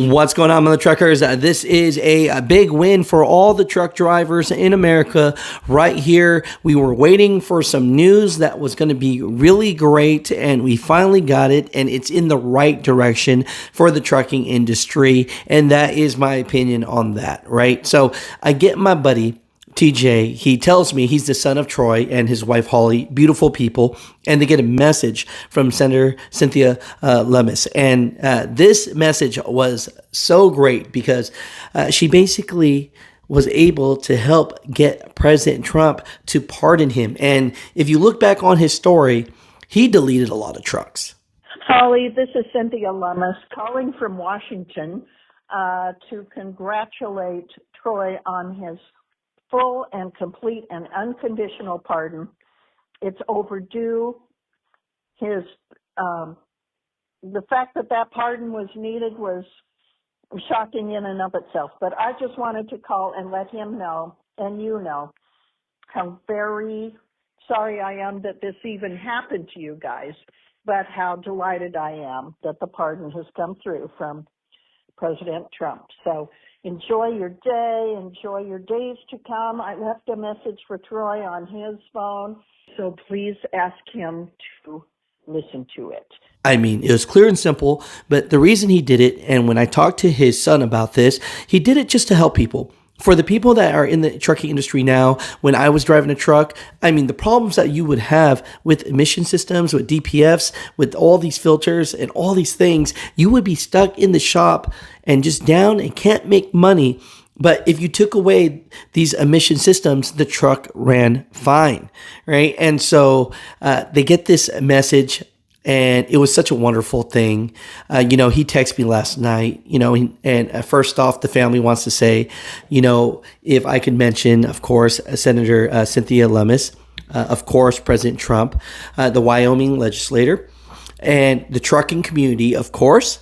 What's going on, Mutha truckers? This is a big win for all the truck drivers in America right here. We were waiting for some news that was going to be really great, and we finally got it, and it's in the right direction for the trucking industry, and that is my opinion on that, right? So I get my buddy TJ, he tells me he's the son of Troy and his wife Holly, beautiful people, and they get a message from Senator Cynthia Lummis. And this message was so great because she basically was able to help get President Trump to pardon him. And if you look back on his story, he deleted a lot of trucks. Holly, this is Cynthia Lummis calling from Washington to congratulate Troy on his full and complete and unconditional pardon. It's overdue. The fact that pardon was needed was shocking in and of itself. But I just wanted to call and let him know, and you know, how very sorry I am that this even happened to you guys, but how delighted I am that the pardon has come through from President Trump. So enjoy your day, enjoy your days to come. I left a message for Troy on his phone, so please ask him to listen to it. I mean, it was clear and simple, but the reason he did it, and when I talked to his son about this, he did it just to help people. For the people that are in the trucking industry now, when I was driving a truck, I mean, the problems that you would have with emission systems, with DPFs, with all these filters and all these things, you would be stuck in the shop and just down and can't make money. But if you took away these emission systems, the truck ran fine, right? And so they get this message. And it was such a wonderful thing. He texted me last night, and first off, the family wants to say, if I could mention, of course, Senator Cynthia Lummis, of course, President Trump, the Wyoming legislator, and the trucking community, of course,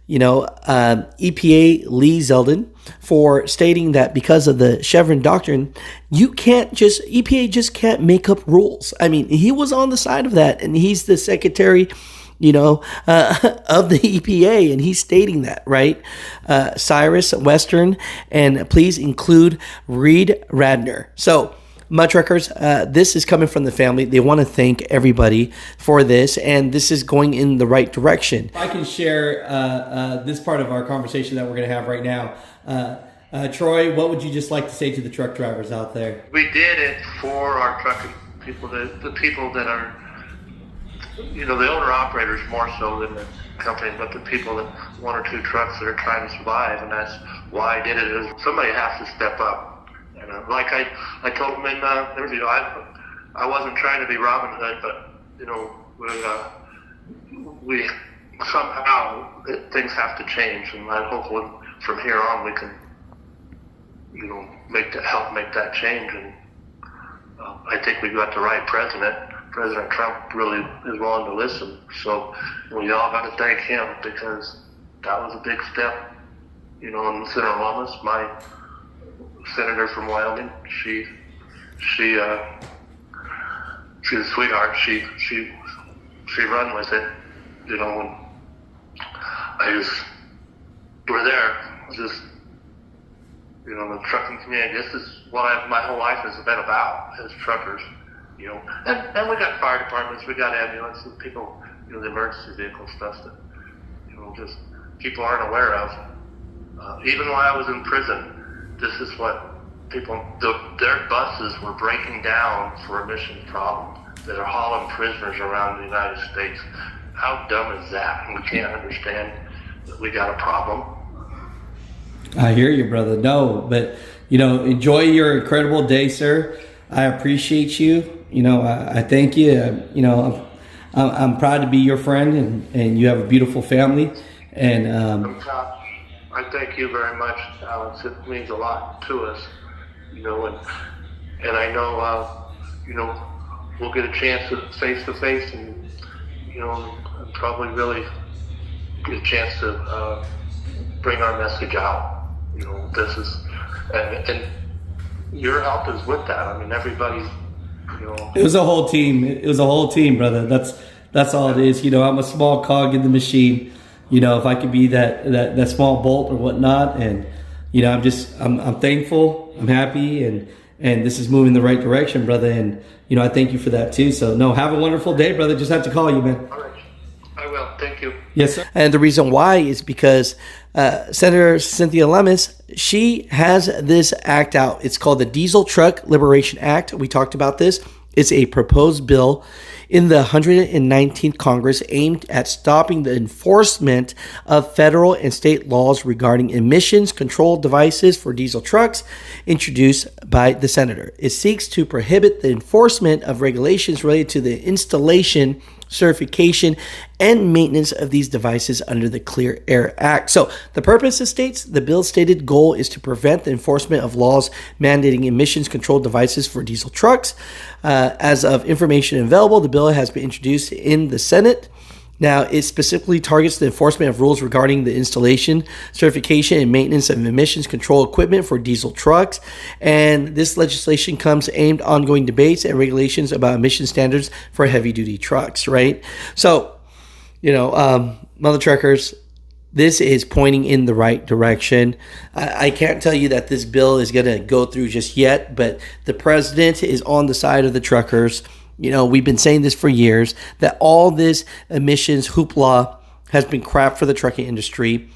EPA Lee Zeldin for stating that because of the Chevron doctrine, EPA just can't make up rules. I mean, he was on the side of that, and he's the secretary, of the EPA, and he's stating that, right? Cyrus Western, and please include Reed Radner. So, Mutha truckers, this is coming from the family. They want to thank everybody for this, and this is going in the right direction. I can share this part of our conversation that we're going to have right now. Troy, what would you just like to say to the truck drivers out there? We did it for our trucking people, the people that are, the owner-operators more so than the company, but the people that one or two trucks that are trying to survive, and that's why I did it. Is somebody has to step up. And like I told him in the interview, I wasn't trying to be Robin Hood, but we somehow things have to change, and I hope from here on we can help make that change. And I think we got the right president. President Trump really is willing to listen. So we all got to thank him, because that was a big step. And Senator Lummis, my senator from Wyoming, she's a sweetheart. She run with it. When we're there, just the trucking community. This is what my whole life has been about as truckers. And we got fire departments, we got ambulances, people, the emergency vehicle stuff that just people aren't aware of. Even while I was in prison, this is what their buses were breaking down for emissions problems that are hauling prisoners around the United States. How dumb is that? We can't understand that we got a problem. I hear you, brother. No, but, enjoy your incredible day, sir. I appreciate you. I thank you. I'm proud to be your friend, and you have a beautiful family. And I thank you very much, Alex. It means a lot to us, and I know, we'll get a chance to face, and probably really get a chance to bring our message out. This is, and your help is with that. I mean, everybody's, It was a whole team. It was a whole team, brother. That's all it is. I'm a small cog in the machine. if I could be that small bolt or whatnot. And, I'm thankful, I'm happy, and this is moving in the right direction, brother. And, I thank you for that too. So no, have a wonderful day, brother. Just have to call you, man. All right. I will. Thank you. Yes, sir. And the reason why is because Senator Cynthia Lummis, she has this act out. It's called the Diesel Truck Liberation Act. We talked about this. It's a proposed bill in the 119th Congress aimed at stopping the enforcement of federal and state laws regarding emissions control devices for diesel trucks, introduced by the senator. It seeks to prohibit the enforcement of regulations related to the installation, certification, and maintenance of these devices under the Clear Air Act. So the purpose, it states, the bill's stated goal is to prevent the enforcement of laws mandating emissions control devices for diesel trucks. As of information available, the bill has been introduced in the Senate. Now, it specifically targets the enforcement of rules regarding the installation, certification, and maintenance of emissions control equipment for diesel trucks. And this legislation comes aimed at ongoing debates and regulations about emission standards for heavy-duty trucks, right? So, Mother Truckers, this is pointing in the right direction. I can't tell you that this bill is going to go through just yet, but the president is on the side of the truckers. We've been saying this for years, that all this emissions hoopla has been crap for the trucking industry.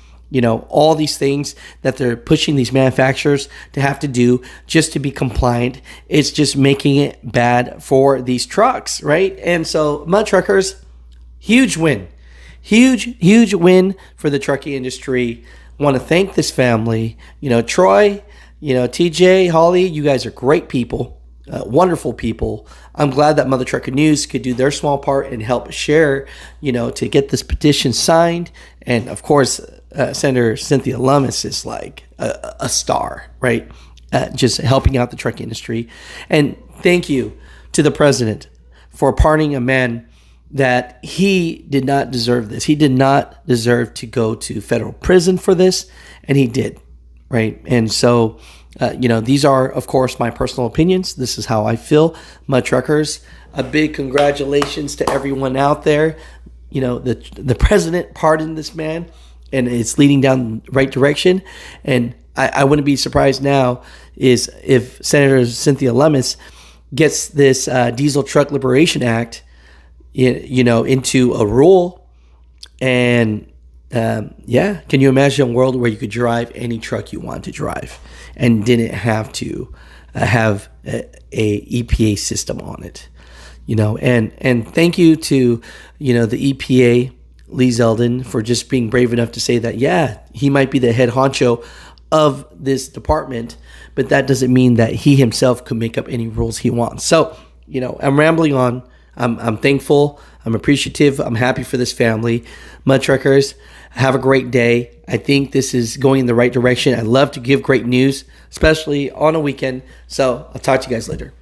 All these things that they're pushing these manufacturers to have to do just to be compliant, it's just making it bad for these trucks, right? And so, mud truckers, huge win. Huge win for the trucking industry. Want to thank this family. Troy, TJ, Holly, you guys are great people. Wonderful people. I'm glad that Mutha Trucker News could do their small part and help share, to get this petition signed. And of course, Senator Cynthia Lummis is like a star, right? Just helping out the trucking industry. And thank you to the president for pardoning a man that he did not deserve this. He did not deserve to go to federal prison for this, and he did, right? And so, these are, of course, my personal opinions. This is how I feel. Mud Truckers, a big congratulations to everyone out there. The president pardoned this man, and it's leading down the right direction. And I wouldn't be surprised now is if Senator Cynthia Lummis gets this Diesel Truck Liberation Act, into a rule. And can you imagine a world where you could drive any truck you want to drive and didn't have to have a EPA system on it? And thank you to the EPA, Lee Zeldin, for just being brave enough to say that he might be the head honcho of this department, but that doesn't mean that he himself could make up any rules he wants. So I'm rambling on. I'm thankful. I'm appreciative. I'm happy for this family. Mud Truckers, have a great day. I think this is going in the right direction. I love to give great news, especially on a weekend. So I'll talk to you guys later.